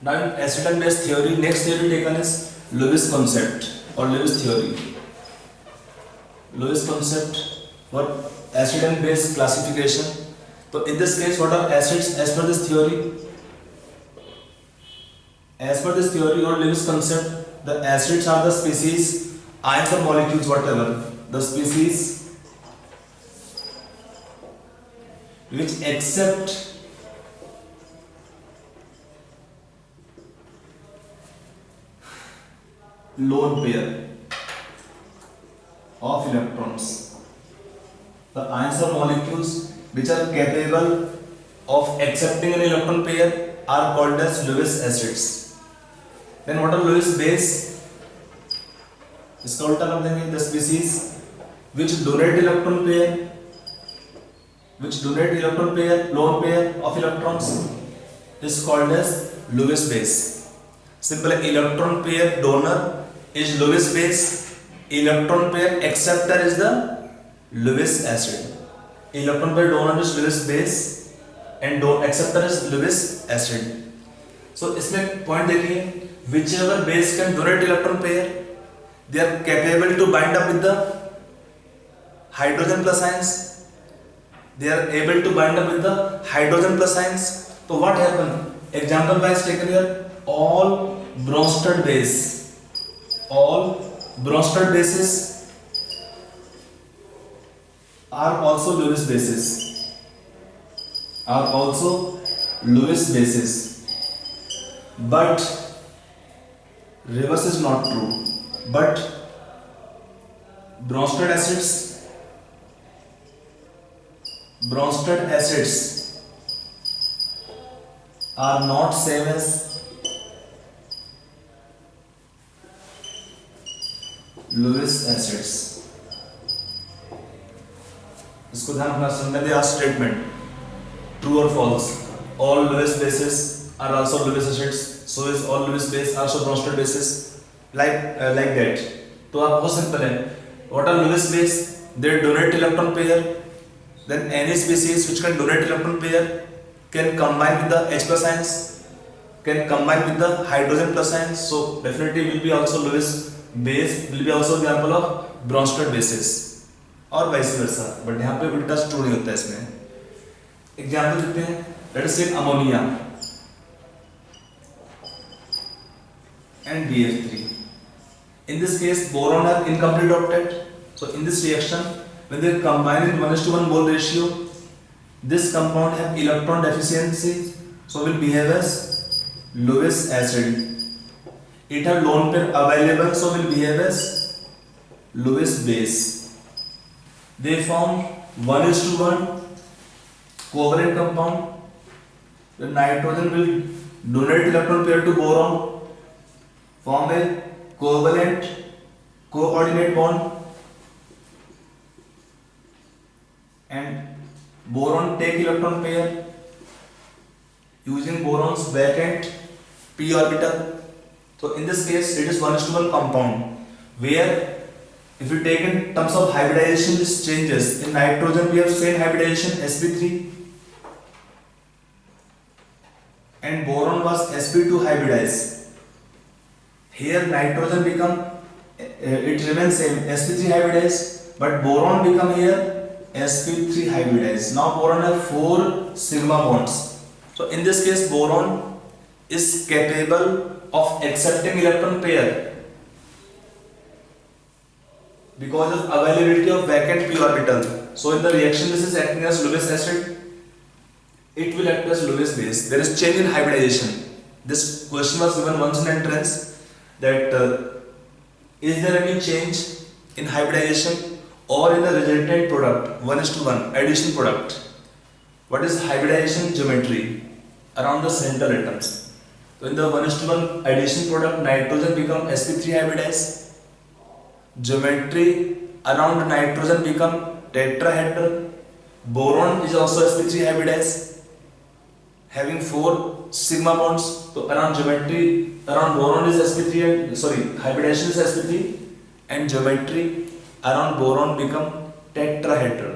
Now in acid and base theory, next theory taken is Lewis concept or Lewis theory. Lewis concept for acid and base classification. So in this case, what are acids as per this theory? As per this theory or Lewis concept, the acids are the species, ions or molecules, whatever, the species which accept lone pair of electrons. The ions or molecules which are capable of accepting an electron pair are called as Lewis acids. Then what are Lewis base? इसका उल्टा कर देंगे, the species which donate electron pair, lone pair of electrons is called as Lewis base. Simple electron pair donor is Lewis base, electron pair acceptor is the Lewis acid. Electron pair donor is Lewis base and acceptor is Lewis acid. So इसमें point देखिए, whichever base can donate electron pair, they are capable to bind up with the hydrogen plus ions. They are able to bind up with the hydrogen plus ions. So what happened? Example wise taken here, all Bronsted bases are also Lewis bases. But reverse is not true. But Bronsted acids are not same as Lewis acids. इसको ध्यान रखना, समझने दे statement true और false. All Lewis bases are also Lewis acids. So is all Lewis base also Bronsted bases. Like that. तो आप बहुत simple है. What are Lewis base? They donate electron pair. Then any species which can donate electron pair can combine with the H plus ions, can combine with the hydrogen plus ions. So definitely will be also Lewis base, will be also example of Bronsted bases और vice versa. But यहाँ पे उल्टा true नहीं होता है इसमें. Example देते हैं. Let us say ammonia and BF3. In this case, boron have incomplete octet. So in this reaction, when they combine in 1:1 mole ratio, this compound have electron deficiency, so will behave as Lewis acid. It have lone pair available, so will behave as Lewis base. They form 1:1 covalent compound. The nitrogen will donate electron pair to boron, form a covalent coordinate bond, and boron take electron pair using boron's vacant p orbital. So in this case it is 1:1 compound where if you take in terms of hybridization, this changes. In nitrogen we have same hybridization sp3 and boron was sp2 hybridized. Here nitrogen become it remains same sp3 hybridized, but boron become here sp3 hybridized. Now boron have 4 sigma bonds. So in this case boron is capable of accepting electron pair because of availability of vacant p orbital. So in the reaction this is acting as Lewis acid. It will act as Lewis base. There is change in hybridization. This question was given once in entrance, that is there any change in hybridization or in the resultant product 1:1 addition product? What is hybridization geometry around the central atoms? So in the 1:1 addition product, nitrogen become sp3 hybridized. Geometry around nitrogen become tetrahedral. Boron is also sp3 hybridized, having 4 sigma bonds. So around geometry around boron is sp3 and hybridization is sp3 and geometry around boron become tetrahedral.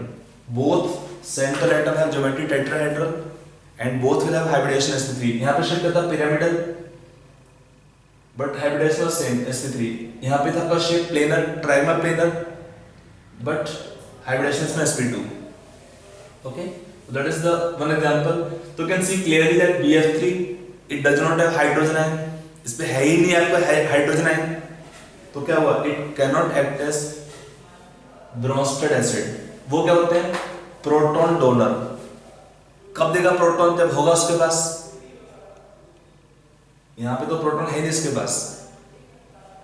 Both central atom have geometry tetrahedral and both will have hybridization sp3. यहाँ पे shift करता pyramidal but hybridization was same sp3। यहाँ पे था आपका shape planar, triangular planar, but hybridization में sp2। okay, so that is the one example। तो can see clearly that bf3 it does not have hydrogen ion, इस पे है ही नहीं आपका हाइड्रोजन आयन, तो क्या हुआ, it can not act as Bronsted acid. वो क्या होते हैं, प्रोटॉन डोनर। कब देगा प्रोटॉन, जब होगा उसके पास, यहां पे तो प्रोटॉन है नहीं इसके पास,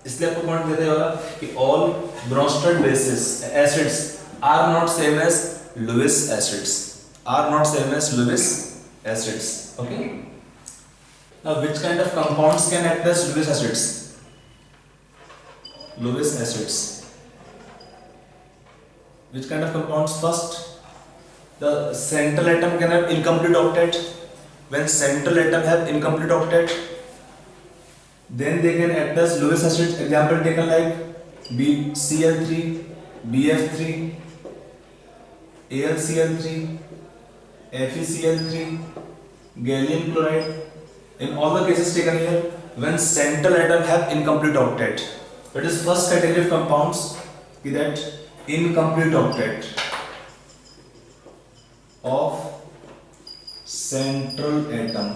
इसलिए आपको पॉइंट देते होगा कि all Bronsted bases acids are not same as Lewis acids, are not same as Lewis acids. Okay, now which kind of compounds can act as Lewis acids? Lewis acids. Which kind of compounds? First, the central atom can have incomplete octet. When central atom have incomplete octet, then they can act as Lewis acids. Example taken like BCl3, BF3, AlCl3, FeCl3, gallium chloride. In all the cases taken here, when central atom have incomplete octet. That is first category of compounds, that incomplete octet of central atom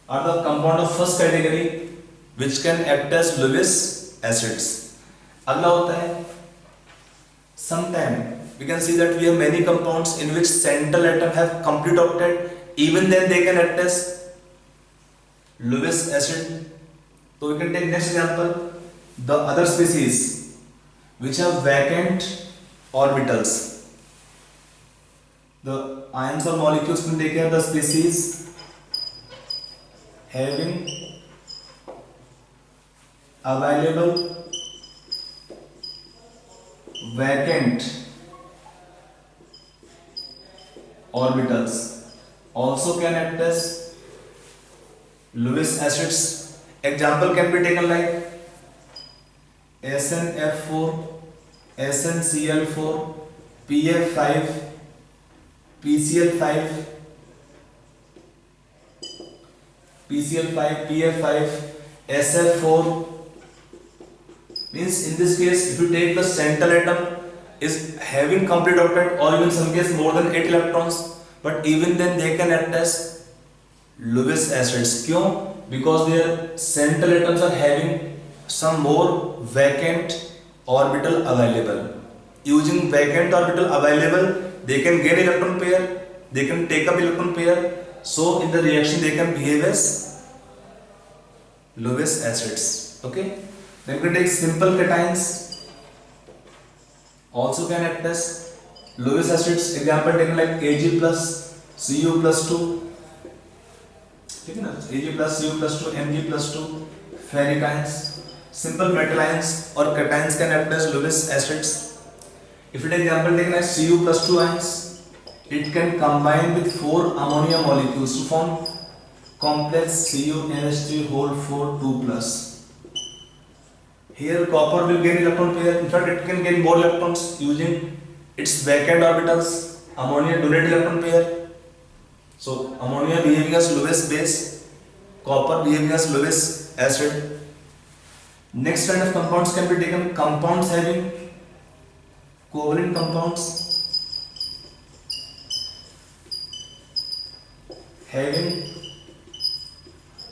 are the compound of first category which can act as Lewis acids। अगला होता है, sometime we can see that we have many compounds in which central atom have complete octet, even then they can act as Lewis acid। So we can take next example, the other species which have vacant orbitals। The ions or molecules can take care of the species having available vacant orbitals also can act as Lewis acids। Example can be taken like SnF4, SnCl4, PF5, PCl5, PF5, SF4। Means in this case, if you take the central atom is having complete octet or even some case more than 8 electrons, but even then they can act as Lewis acids। क्यों? Because their central atoms are having some more vacant orbital available। Using vacant orbital available, they can gain electron pair, they can take up electron pair, so in the reaction they can behave as Lewis acids। Okay, then we can take simple cations also can act as Lewis acids। Example taken like Ag plus Cu plus 2, ठीक है ना, Ag plus Cu plus 2, Mg plus 2, ferric ions। Simple metal ions or cations can act as Lewis acids। If you take example taken as Cu plus 2 ions, it can combine with 4 ammonia molecules to form complex CuNH3 whole 4 2 plus। Here copper will gain electron pair, in fact it can gain more electrons using its vacant orbitals, ammonia donate electron pair। So ammonia behaving as Lewis base, copper behaving as Lewis acid। Next kind of compounds can be taken compounds having covalent compounds having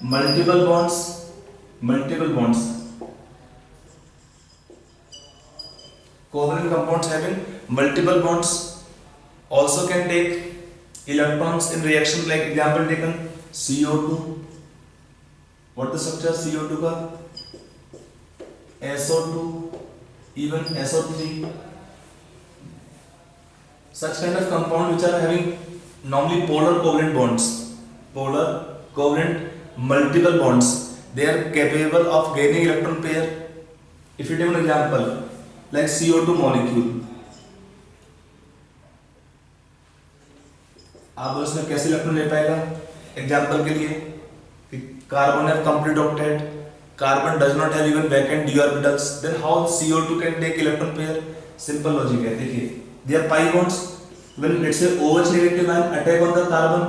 multiple bonds, covalent compounds having multiple bonds also can take electrons in reaction, like example taken CO2। what the structure CO2 का, SO2, even SO3। such kind of compound which are having normally polar covalent bonds, polar covalent multiple bonds, they are capable of gaining electron pair। if you take an example like CO2 molecule, आप उसमें कैसे electron ले पाएगा? Example के लिए कि carbon have complete octet, carbon does not have even vacant d orbitals, then how CO2 can take electron pair? Simple logic है, देखिए they are pi bonds, when let's say OH negative ion attack on the carbon,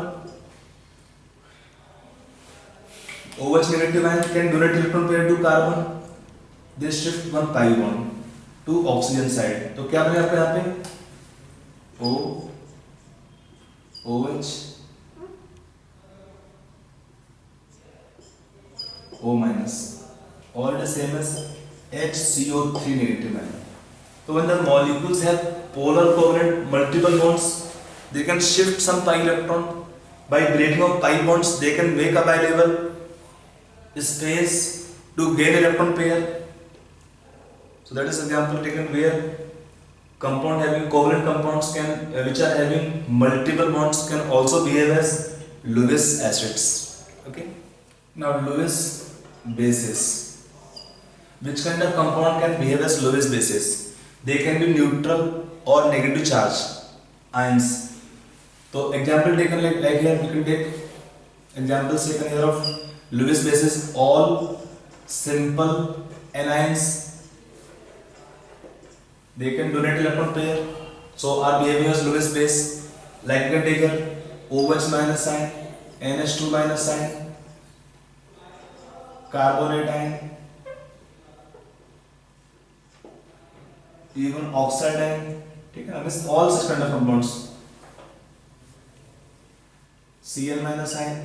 OH negative ion can donate electron pair to carbon. They shift one pi bond to oxygen side. तो क्या बने आपको यहाँ पे O OH O minus, or the same as HCO3 negative ion. So when the molecules have polar covalent multiple bonds, they can shift some pi electron. By breaking of pi bonds, they can make available space to gain electron pair. So that is example taken where compound having covalent compounds can which are having multiple bonds can also behave as Lewis acids. Okay. Now Lewis bases. Which kind of compound can behave as Lewis bases? They can be neutral or negative charge ions. So example taken like here we can take examples taken here of Lewis bases. All simple anions, they can donate electron pair, so are behaving as Lewis base. Like we can take here OH minus sign, NH2 minus sign, carbonate ion, even oxide ion. ठीक है, means all such kind of compounds. Cl minus ion,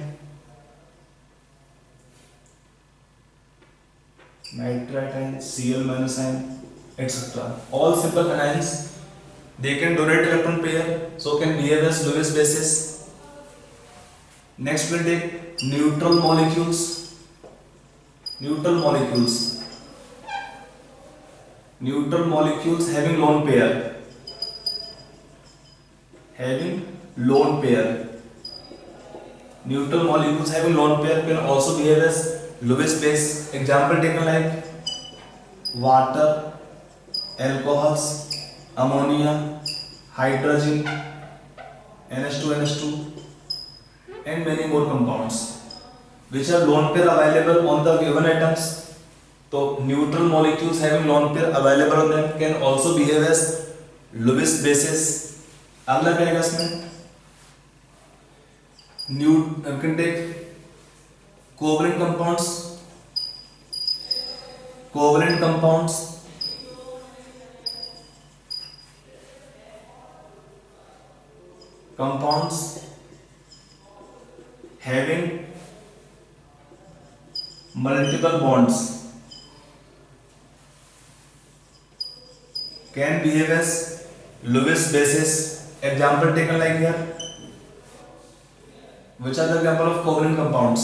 nitrite ion, Cl minus ion, etc. All simple anions, they can donate electron pair, so can behave as Lewis bases. Next we'll take neutral molecules. Neutral molecules. Neutral molecules having lone pair. Having lone pair. Neutral molecules having lone pair can also behave as Lewis base. Example taken like water, alcohols, ammonia, hydrogen, NH2, and many more compounds which are lone pair available on the given atoms. So neutral molecules having lone pair available on them can also behave as Lewis bases. अगला क्या है इसमें? You can take covalent compounds. Covalent compounds. Compounds having multiple bonds can behave as Lewis bases. Example taken like here. Which are the example of covalent compounds?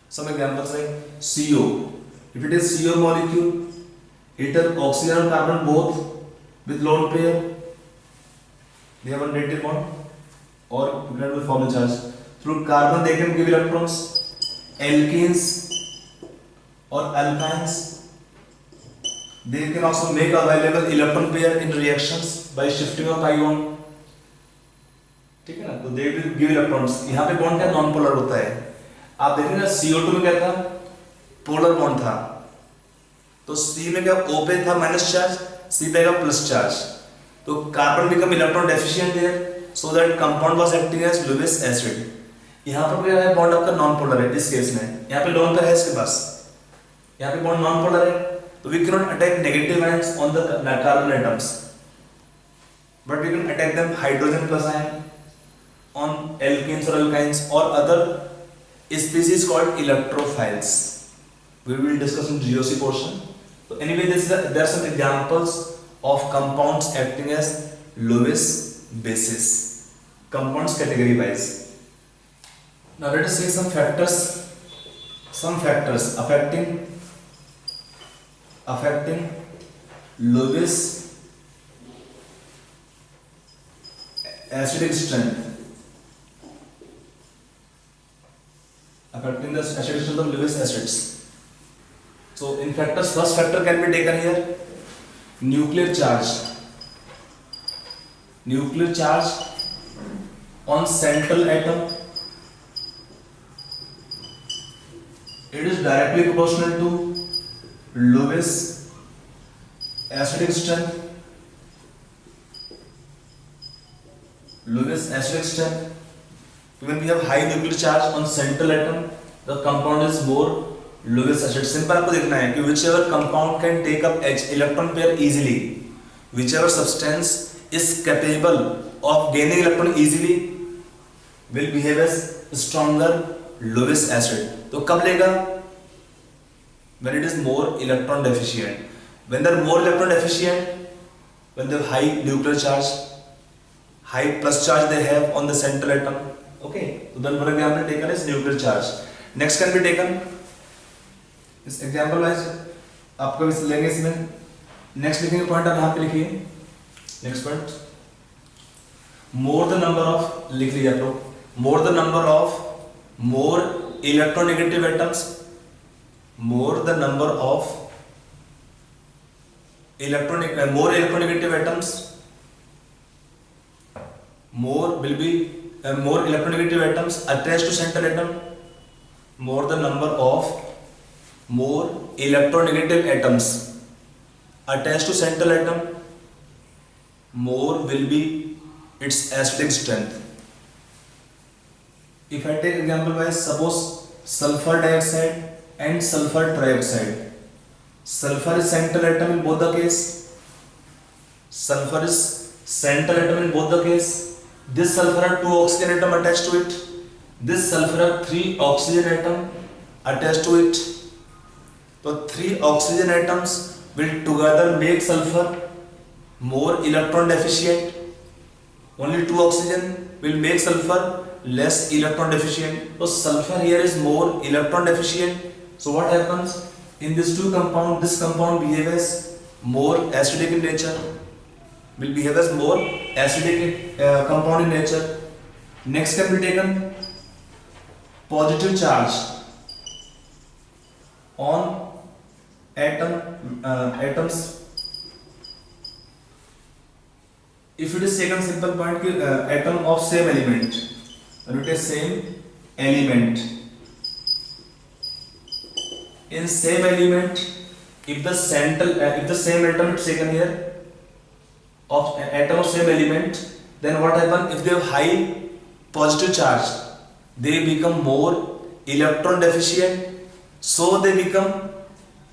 Some examples like CO. If it is CO molecule, it has oxygen and carbon both with lone pair. They have a negative bond or will form a charge. Through carbon they can give electrons. Alkenes or alkynes, they can also make available electron pair in reactions by shifting of ion. ठीक है ना, तो they will give electrons. यहाँ पे bond क्या non polar होता है. आप देखेंगे CO2 में क्या था, पोलर बॉन्ड था, तो C में क्या O पे था माइनस चार्ज, C पे का प्लस चार्ज. तो carbon become electron deficient there, so that compound was acting as Lewis acid. यहाँ पर क्या है, बॉन्ड आपका नॉन पोलर है इस केस में. यहाँ पे लोन पर है इसके पास, यहाँ पे बॉन्ड नॉन पोलर है, तो we can not attack negative ions on the carbon atoms, but we can attack them hydrogen plus ion on alkenes or alkynes or other species called electrophiles. We will discuss in GOC portion. So anyway, there are some examples of compounds acting as Lewis bases. Compounds category wise. Now let us see some factors affecting Lewis acidic strength. Affecting the acidic strength of Lewis acids. So in factors, first factor can be taken here, nuclear charge. Nuclear charge on central atom, it is directly proportional to Lewis acidic strength. Lewis acidic strength. when we have high nuclear charge on central atom, the compound is more Lewis acid. Simple आपको देखना है कि whichever compound can take up H electron pair easily, whichever substance is capable of gaining electron easily will behave as stronger Lewis acid. तो कब लेगा? When it is more electron deficient. When they are more electron deficient, when they have high nuclear charge, high plus charge they have on the central atom. Okay, so then for example taken is nuclear charge. Next can be taken इस example wise आपको इस लेंगे इसमें. Next लिखेंगे point आप यहाँ पे लिखिए. Next point, more the number of लिख लीजिए आप लोग. More the number of more electronegative atoms, more the number of more electronegative atoms, more will be more electronegative atoms attached to central atom. More the number of more electronegative atoms attached to central atom, more will be its acidic strength. If I take example wise, suppose sulfur dioxide and sulfur trioxide. Sulfur is central atom in both the case. Sulfur is central atom in both the case. This sulfur has 2 oxygen atom attached to it. This sulfur has 3 oxygen atom attached to it. So 3 oxygen atoms will together make sulfur more electron deficient. Only 2 oxygen will make sulfur less electron deficient. So sulfur here is more electron deficient. So what happens in these two compound? This compound behaves as more acidic in nature. Will behave as more acidic compound in nature. Next can be taken positive charge on atoms. If it is taken simple point कि atom of same element, when it is same element, in same element, if the same atom is taken here of atom of same element, then what happen? If they have high positive charge, they become more electron deficient, so they become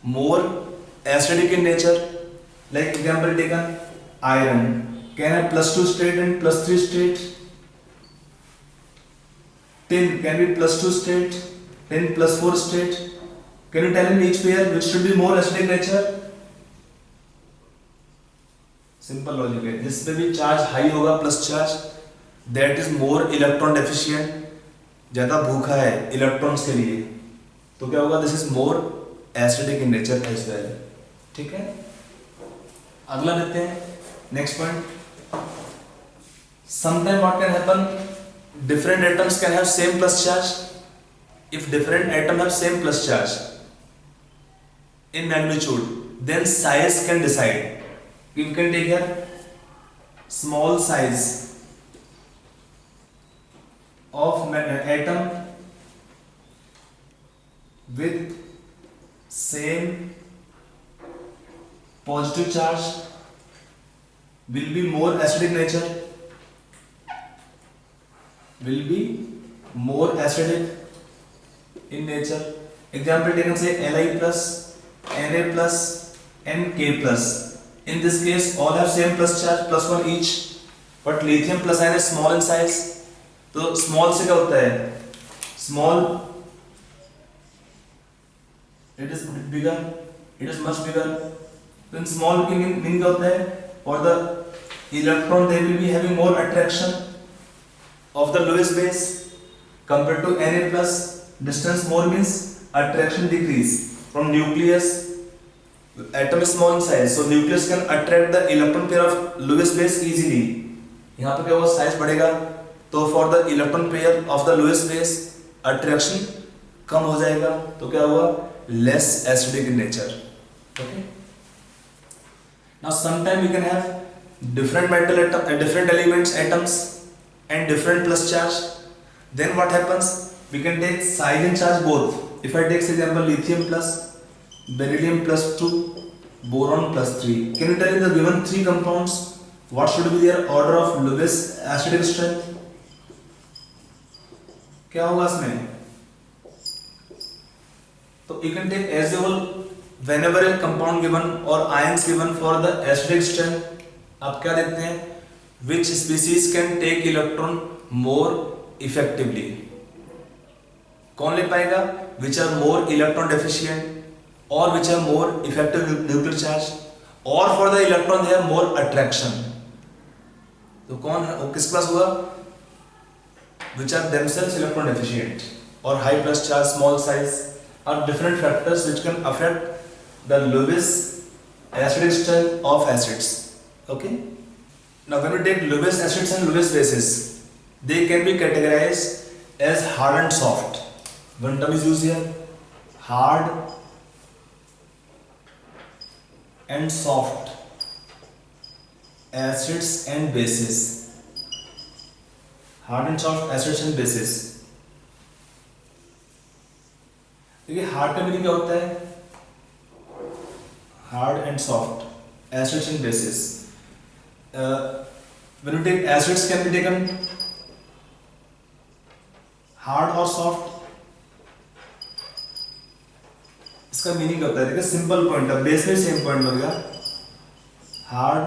more acidic in nature. Like example taken, iron can have +2 state and +3 state. Tin can be +2 state, tin +4 state. Can you tell me each pair which should be more acidic nature? Simple logic है. जिसमें भी charge high होगा plus charge, that is more electron deficient, ज़्यादा भूखा है electrons के लिए, तो क्या होगा? This is more acidic in nature as well. ठीक है. अगला लेते हैं. Next point. Sometimes what can happen? Different atoms can have same plus charge. If different atoms have same plus charge in magnitude, then size can decide. You can take here small size of atom with same positive charge will be more acidic nature, will be more acidic in nature. Example taken, say Li plus, Na plus and K plus. In this case all have same plus charge, +1 each, but lithium plus ion is small in size. तो small से क्या होता है? Small, it is bigger, it is much bigger. तो in small की mean क्या होता है? For the electron they will be having more attraction of the Lewis base compared to Na plus. Distance more means attraction decrease from nucleus. Atom is small in size, so nucleus can attract the electron pair of Lewis base easily. यहाँ पे क्या होगा? Size बढ़ेगा, तो for the electron pair of the Lewis base attraction कम हो जाएगा, तो क्या होगा? Less acidic in nature. Okay. Now sometime we can have different metal atom, different elements atoms and different plus charge. Then what happens? We can take size and charge both. If I take, for example, lithium plus, beryllium plus 2, boron plus 3. Can you tell me the given 3 compounds, what should be their order of Lewis acidic strength? क्या होगा इसमें? तो you can take as a whole whenever a compound given or ions given for the acidic strength, आप क्या देखते हैं? Which species can take electron more effectively? कौन ले पाएगा? Which are more electron deficient or which are more effective nuclear charge or for the electron they have more attraction. तो कौन वो किस पास हुआ? Which are themselves electron deficient or high plus charge, small size are different factors which can affect the Lewis acidic strength of acids. Okay. Now when we take Lewis acids and Lewis bases, they can be categorized as hard and soft. One term is used here, hard and soft acids and bases. Hard and soft acids and bases. देखिए hard का meaning क्या होता है? Hard and soft acids and bases. When you take acids can be taken hard और soft. इसका meaning क्या होता है? देखिए सिंपल पॉइंट है, बेस में सेम पॉइंट लगेगा, hard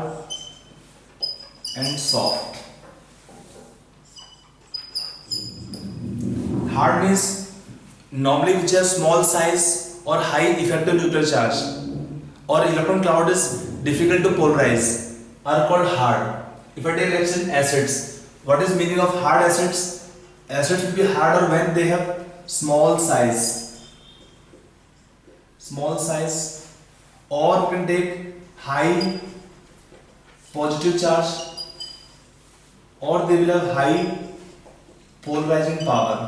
and soft. Hard means normally which has small size or high effective nuclear charge or electron cloud is difficult to polarize are called hard. If I take let's say acids, what is meaning of hard acids? Acids will be harder when they have small size, or you can take high positive charge or they will have high polarizing power.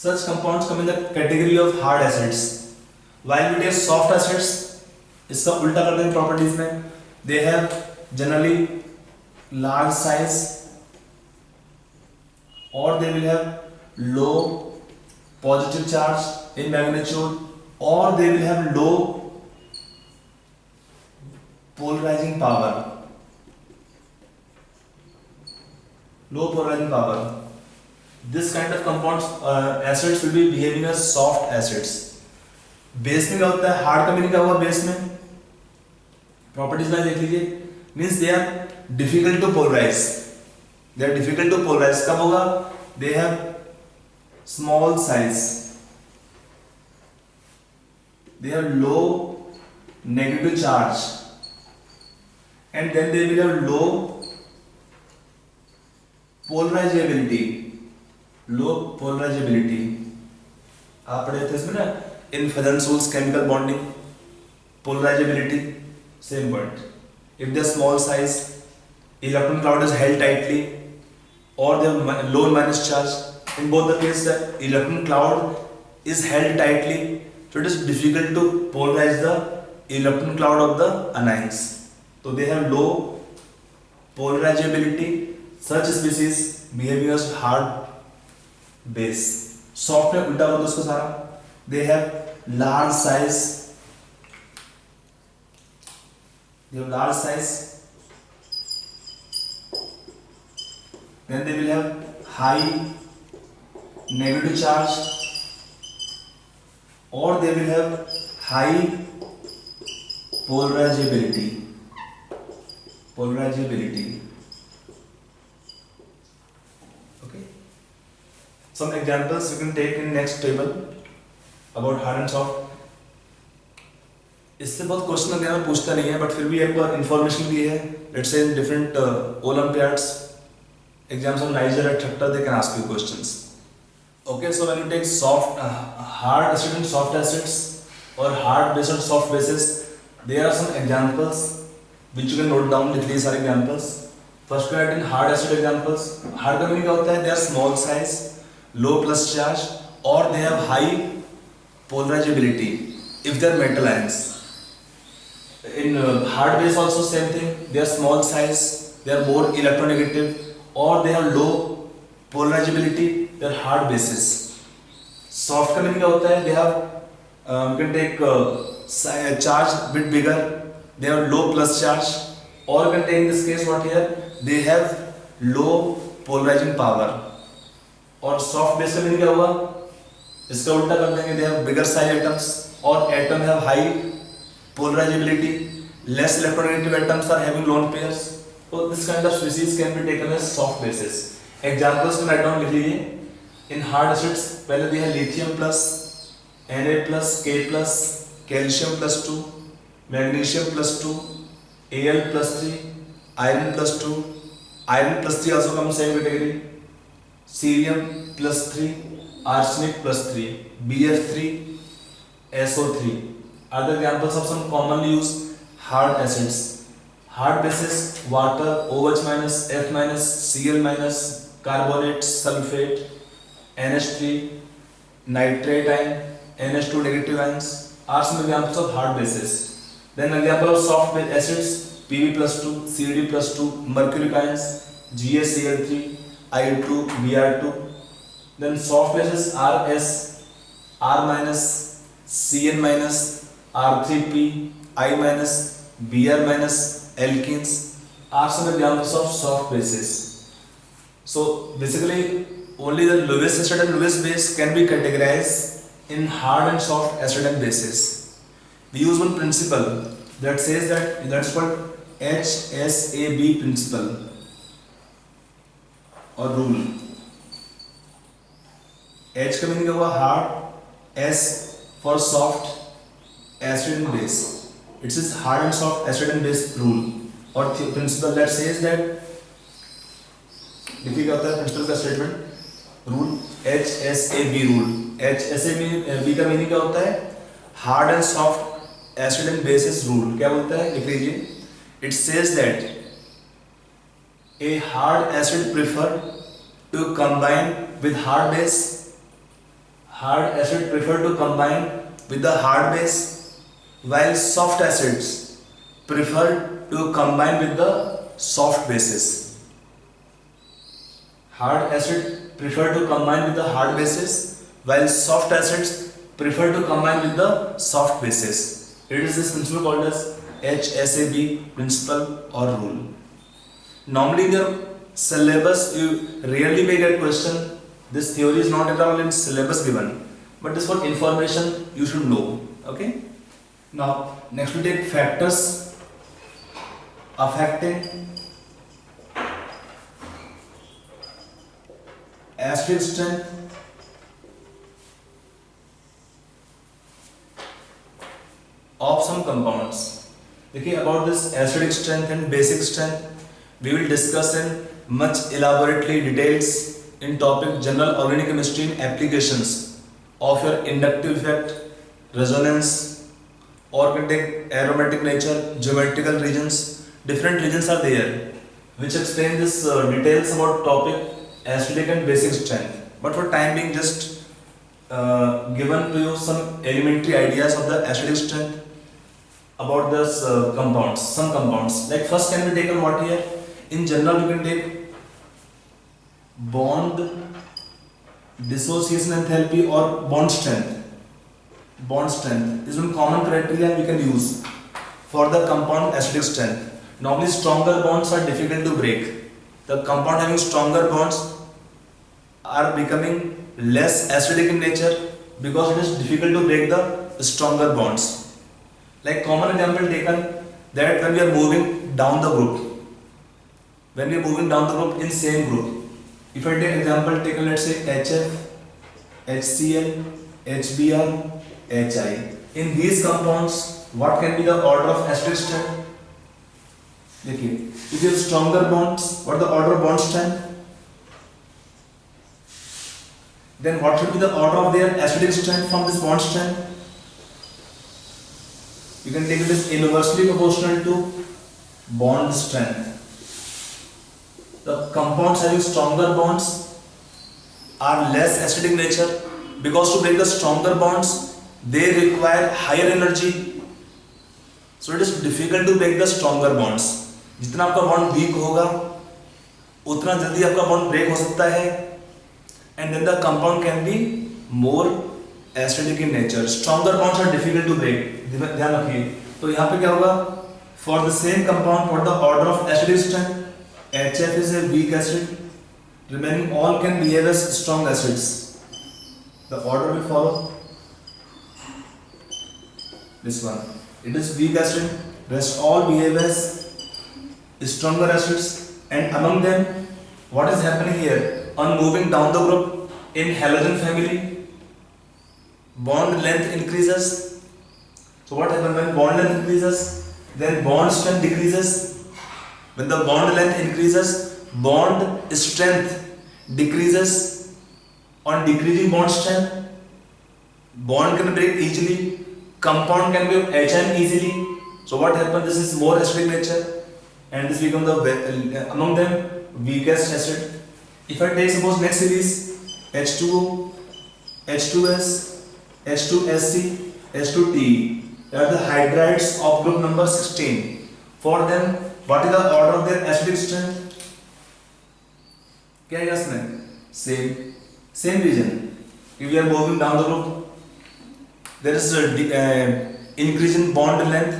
Such compounds come in the category of hard acids. While we take soft acids, इसका उल्टा करते हैं properties में. They have generally large size or they will have low positive charge in magnitude or they will have low polarizing power. Low polarizing power. This kind of compounds acids will be behaving as soft acids. Base में क्या होता है? Hard का meaning क्या हुआ? Base में properties में देख लीजिए, means they are difficult to polarise. They are difficult to polarise कब होगा? They have small size, they have low negative charge and then they will have low polarisability. Low polarisability आप पढ़े थे इसमें ना, in Fajans-Souls chemical bonding. Polarisability same point. If they small size, electron cloud is held tightly or they have low minus charge. In both the cases the electron cloud is held tightly, so it is difficult to polarize the electron cloud of the anions. So they have low polarizability. Such species behaving as hard base. Soft में उल्टा कर दो उसको सारा. They have large size. They have large size. Then they will have high negative charge, or they will have high polarizability. Polarizability. Okay. Some examples you can take in next table about hard and soft. इससे बहुत question अगर मैं पूछता नहीं है, but फिर भी एक बार इंफॉर्मेशन दी है. Let's say in different Olympiads, exams on Niger etc. they can ask you questions. Okay, so when you take soft hard acid and soft acids or hard base and soft bases, there are some examples which you can note down. लिख लीजिए सारे examples. First we write in hard acid examples. Hard का meaning क्या होता है? They are small size, low plus charge, or they have high polarizability if they are metal ions. In hard base also same thing. They are small size, they are more electronegative, or they have low polarizability. They are hard bases. Soft का meaning क्या होता है? They have you can take charge bit bigger. They have low plus charge, or you can take in this case what here? They have low polarizing power. और soft base का meaning क्या हुआ, इसका उल्टा कर देंगे, they have bigger size atoms और atom have high polarizability, less electronegative atoms are having lone pairs, so this kind of species can be taken as soft bases. Examples में write down लिख लीजिए। In hard acids पहले दिया है lithium plus, Na plus, K plus, calcium plus 2, magnesium plus 2, Al plus 3, iron plus 2, iron plus 3 also comes same category, cerium plus 3, arsenic plus 3, Bf3, SO3 are the examples of some commonly used hard acids. Hard bases: water, OH minus, F minus, Cl minus, carbonate, sulfate, NH3, nitrate ion, NH2 negative ions are some examples of hard bases. Then example of soft acids: Pb plus 2, Cd plus 2, mercuric ions, GaCl3, I2, Br2. Then soft bases: Rs, R minus, Cn minus, R3P, I minus, Br minus, alkenes are some examples of soft bases. So basically only the Lewis acid and Lewis base can be categorized in hard and soft acid and bases. We use one principle that says that's called HSAB principle or rule. H का meaning हुआ hard, S for soft, acid and base. It is hard and soft acid and base rule or principle that says that, देखिए क्या होता है principle का statement, rule HSAB rule. HSAB का meaning क्या होता है, hard and soft acid and bases rule. क्या बोलता है, लिख लीजिए। It says that a hard acid prefer to combine with hard base, hard acid prefer to combine with the hard base, while soft acids prefer to combine with the soft bases. Hard acid prefer to combine with the hard bases, while soft acids prefer to combine with the soft bases. It is this principle called as HSAB principle or rule. Normally in your syllabus you rarely may get question. This theory is not at all in syllabus given, but this for information you should know. Okay, now next we take factors affecting acidic strength of some compounds. देखिए about this acidic strength and basic strength we will discuss in much elaborately details in topic general organic chemistry in applications of your inductive effect, resonance, organic aromatic nature, geometrical regions. Different regions are there which explain this details about topic acidic and basic strength. But for time being, just given to you some elementary ideas of the acidic strength about this compounds. Some compounds like first can be taken what here. In general, you can take bond dissociation enthalpy or bond strength. Bond strength is one common criteria we can use for the compound acidic strength. Normally stronger bonds are difficult to break. The compound having stronger bonds are becoming less acidic in nature because it is difficult to break the stronger bonds. Like common example taken, that when we are moving down the group, in same group, if I take example taken, let's say HF, HCl, HBr, HI. In these compounds, what can be the order of acidic strength? देखिए, if you have stronger bonds, what is the order of bond strength? Then what should be the order of their acidic strength from this bond strength? You can take this inversely proportional to bond strength. The compounds having stronger bonds are less acidic in nature because to break the stronger bonds they require higher energy, so it is difficult to break the stronger bonds. जितना आपका bond weak होगा उतना जल्दी आपका bond break हो सकता है, and then the compound can be more acidic in nature. Stronger bonds are difficult to break. ध्यान रखिए। तो यहाँ पे क्या होगा, for the same compound what the order of acidic strength? HF is a weak acid, remaining all can behave as strong acids. The order will follow this one. It is weak acid, rest all behave as stronger acids, and among them, what is happening here? On moving down the group in halogen family, bond length increases. So what happens when bond length increases? Then bond strength decreases. When the bond length increases, bond strength decreases. On decreasing bond strength, bond can break easily, compound can be HN easily. So what happens? This is more acidic nature, and this becomes the among them weakest acid. If I take suppose next series H2O, H2S, H2SC, H2T, they are the hydrides of group number 16. For them, what is the order of their acidic strength? क्या है इसमें? Same region. If we are moving down the group, there is a increase in bond length.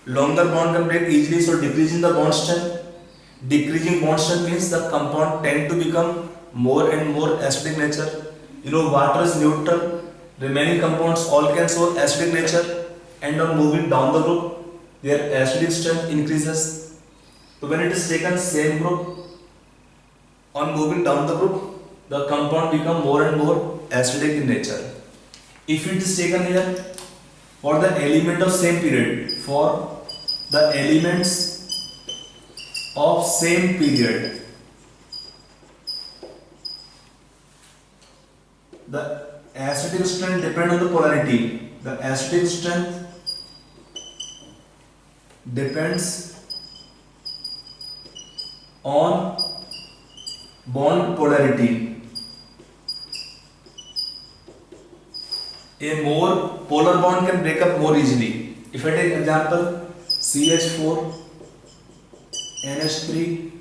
Longer bond can break easily, so decreasing the bond strength. Decreasing bond strength means the compound tend to become more and more acidic nature. You know, water is neutral. Remaining compounds all can show acidic nature, and on moving down the group, their acidic strength increases. So when it is taken same group, on moving down the group, the compound become more and more acidic in nature. If it is taken here for the element of same period, for the elements of same period, the acidic strength depends on the polarity. The acidic strength depends on bond polarity. A more polar bond can break up more easily. If I take example CH4, NH3,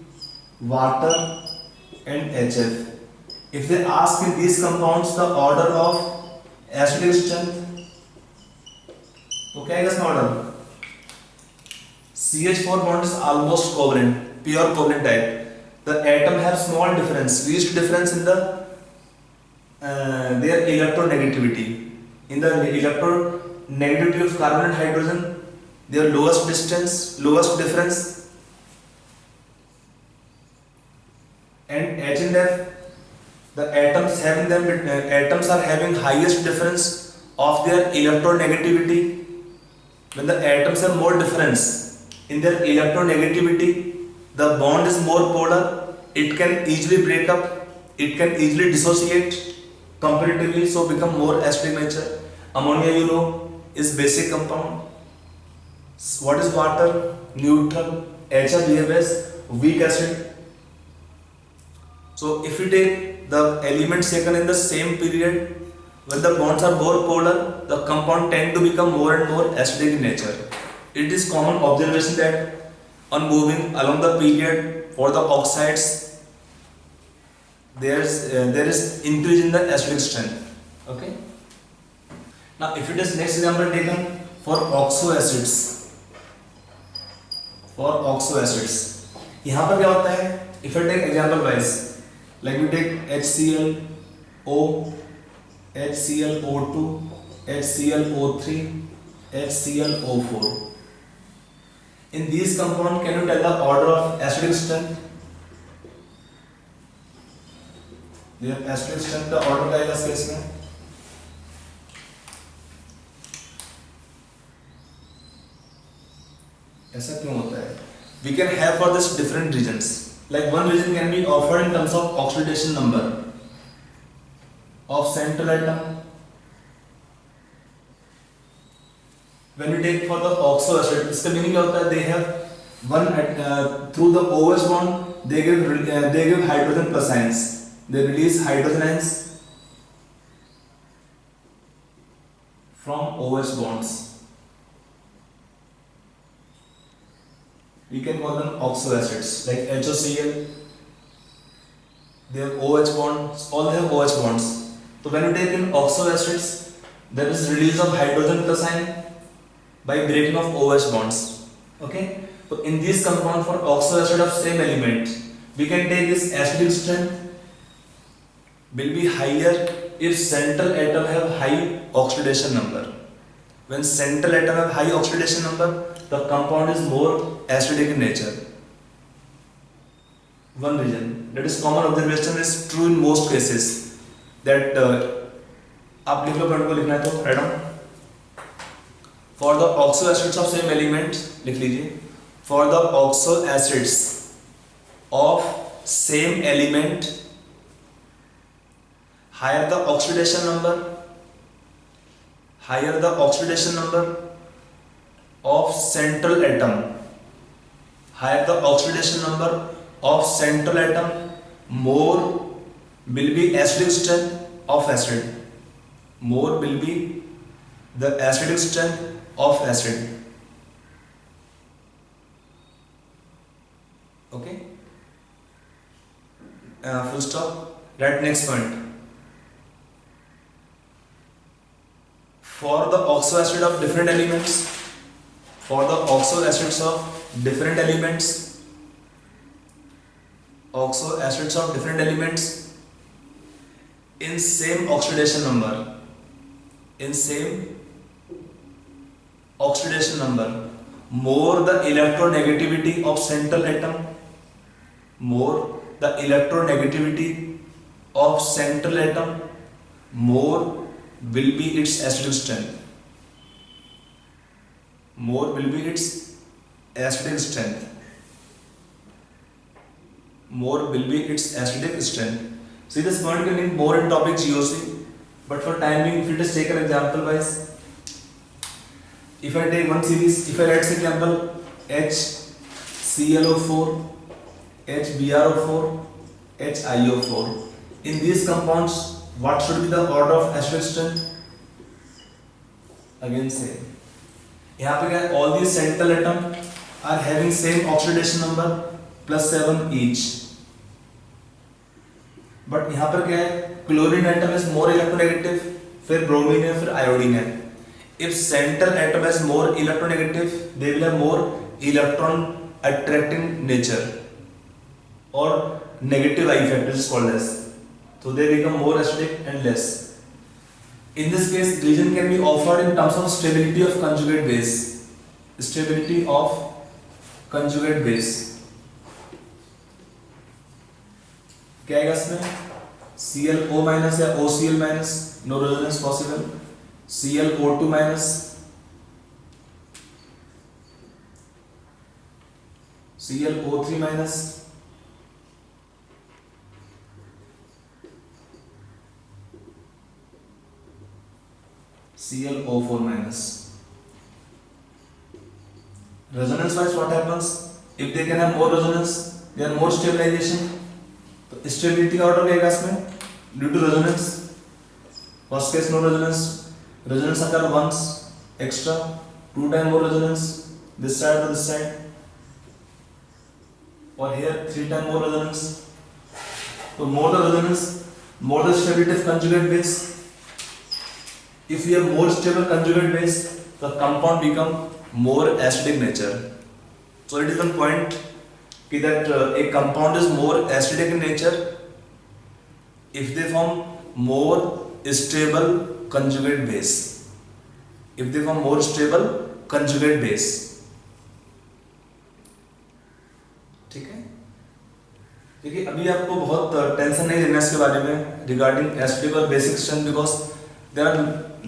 water and HF. If they ask in these compounds the order of acidic strength, तो क्या है इसका order? CH4 bond is almost covalent, pure covalent type. The atom have small difference, least difference in the their electronegativity. In the electronegativity of carbon and hydrogen, their lowest difference, and H and F, the atoms are having highest difference of their electronegativity. When the atoms have more difference in their electronegativity, the bond is more polar. It can easily break up. It can easily dissociate comparatively, so become more acidic nature. Ammonia, you know, is basic compound. What is water? Neutral. HF behave as weak acid. So if we take the elements taken in the same period, when the bonds are more polar, the compound tend to become more and more acidic in nature. It is common observation that on moving along the period for the oxides, there is increase in the acidic strength. Okay. Now, if it is next example taken for oxoacids, यहाँ पर क्या होता है? If I take example wise, like we take HClO, HClO2, HClO3, HClO4. In these compounds, can you tell the order of acidic strength? Their acidic strength का order क्या है इस case में? ऐसा क्यों होता है? We can have for this different regions. Like one region can be offered in terms of oxidation number of central atom. When we take for the oxoacid, इसका meaning क्या होता है? They have one through the OH bond, they give hydrogen plus ions. They release hydrogen ions from OH bonds. We can call them oxoacids, like HOCl. They have OH bonds, all they have OH bonds. So when you take in oxoacids, there is release of hydrogen plus ion by breaking of OH bonds. Okay. So in this compound for oxoacid of same element, we can take this acidic strength will be higher if central atom have high oxidation number. When central atom have high oxidation number, the compound is more acidic in nature. One reason, that is common observation, is true in most cases, that आप लिख लो, point को लिखना है तो write down. For the oxo acids of same element, लिख लीजिए, for the oxo acids of same element, higher the oxidation number of central atom, higher the oxidation number of central atom, more will be acidic strength of acid, more will be the acidic strength of acid. Okay, full stop. Right, next point. For the oxo acid of different elements, for the oxo acids of different elements, oxo acids of different elements in same oxidation number, in same oxidation number, more the electronegativity of central atom, more the electronegativity of central atom, more will be its acidic strength, more will be its acidic strength, more will be its acidic strength. See, this point can link more in topic GOC, but for time being, if you just take an example wise, if I take one series, if I write for example HClO4, HBrO4, HiO4, in these compounds, what should be the order of acidic strength? Again same. यहाँ पे क्या है, all these central atom are having same oxidation number +7 each. But यहाँ पर क्या है, chlorine atom is more electronegative, फिर bromine है, फिर iodine है. If central atom has more electronegative, they will have more electron attracting nature, or negative I effect is called as. So they become more acidic and less. In this case, reason can be offered in terms of stability of conjugate base. Stability of conjugate base. क्या आएगा इसमें? ClO minus या OCl minus, no resonance possible. ClO2 minus, ClO3 minus, ClO4 minus. Resonance wise what happens? If they can have more resonance, they are more stabilization. तो stability का order क्या है इसमें? Due to resonance. First case no resonance. Resonance occur once extra, 2 times more resonance. This side to this side. Or here 3 times more resonance. So more the resonance, more the stability of conjugate base. If we have more stable conjugate base, the compound become more acidic nature. So it is one point that a compound is more acidic in nature if they form more stable conjugate base. If they form more stable conjugate base. ठीक है? देखिए अभी आपको बहुत tension नहीं लेना इसके बारे में रिगार्डिंग एसिडिक और basic strength, because there are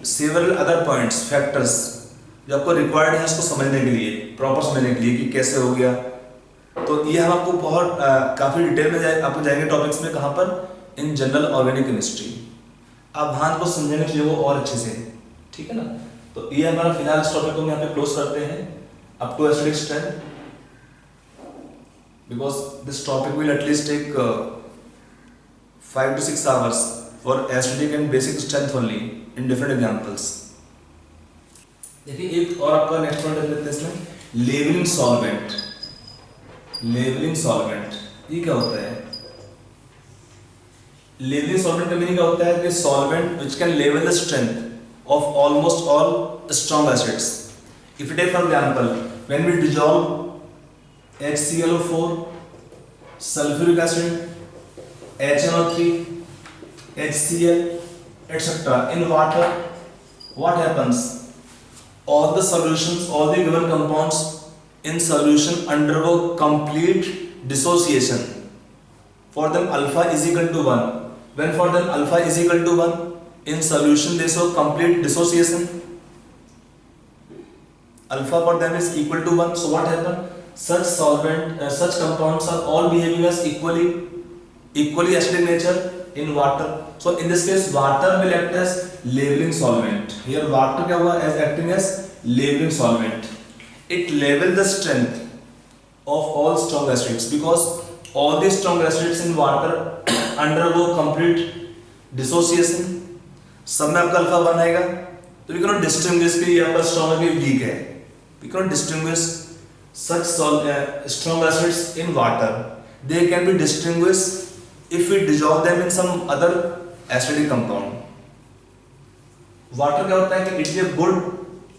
several other points, factors जो आपको रिक्वायर्ड है इसको समझने के लिए, प्रॉपर समझने के लिए कि कैसे हो गया. तो ये हम आपको बहुत काफ़ी डिटेल में आपको जाएंगे टॉपिक्स में, कहाँ पर, इन जनरल ऑर्गेनिक केमिस्ट्री. आप वहाँ को समझने के लिए वो और अच्छे से, ठीक है ना. तो ये हमारा फिलहाल इस टॉपिक को हम यहाँ पे क्लोज करते हैं up to acidic strength, because this topic will at least take 5 to 6 hours for acidic and basic strength only in different examples. देखिए एक और आपका नेक्स्ट पॉइंट देख लेते हैं इसमें, लेवलिंग सॉल्वेंट. लेवलिंग सॉल्वेंट ये क्या होता है? लेवलिंग सॉल्वेंट का मीनिंग क्या होता है कि solvent which can level the strength of almost all strong acids. If you take for example, when we dissolve HClO4, sulfuric acid, HNO3 HCl, etc. In water, what happens? All the solutions, all the given compounds in solution undergo complete dissociation. For them alpha is equal to 1. When for them alpha is equal to 1, in solution they show complete dissociation. Alpha for them is equal to 1. So what happens? Such compounds are all behaving as equally acidic nature in water. So in this case, water will act as leveling solvent. Here water क्या हुआ? As acting as leveling solvent. It level the strength of all strong acids because all the strong acids in water undergo complete dissociation. सब में आपका alpha 1 आएगा, तो we cannot distinguish कि ये आपका strong है कि weak है. We cannot distinguish such strong acids in water. They can be distinguished if we dissolve them in some other acidic compound. Water क्या होता है कि it is a good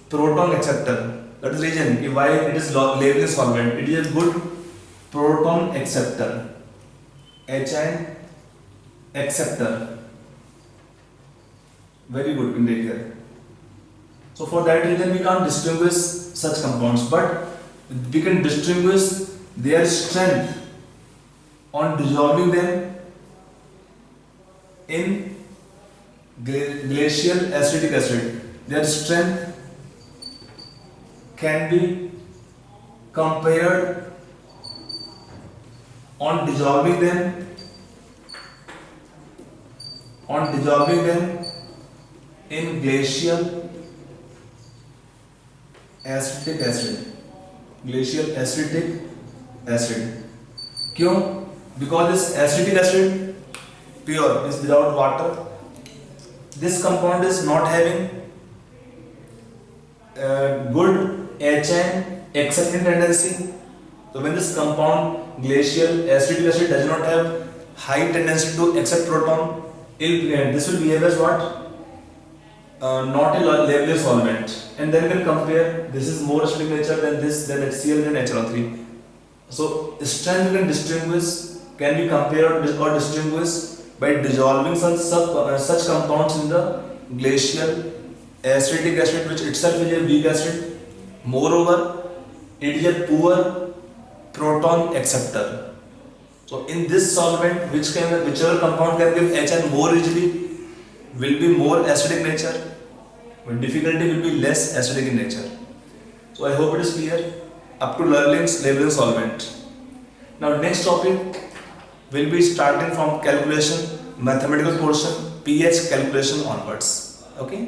proton acceptor. That is reason why it is leveling solvent. It is a good proton acceptor. HN acceptor. Very good in here. So for that reason we can't distinguish such compounds, but we can distinguish their strength on dissolving them in glacial acetic acid. Their strength can be compared on dissolving them in glacial acetic acid. Glacial acetic acid. क्यों? Because this acetic acid pure is without water. This compound is not having good HN accepting tendency. So when this compound glacial acetic acid does not have high tendency to accept proton, this will behave as what? Not a leveling solvent. And then we can compare, this is more acidic nature than this, than HCl than HNO3. So strength can be compared or distinguished by dissolving such compounds in the glacial acetic acid, which itself is a weak acid. Moreover, it is a poor proton acceptor. So in this solvent, whichever compound can give HN more easily will be more acidic nature, but difficulty will be less acidic in nature. So I hope it is clear up to leveling solvent. Now next topic will be starting from calculation, mathematical portion, pH calculation onwards. Okay.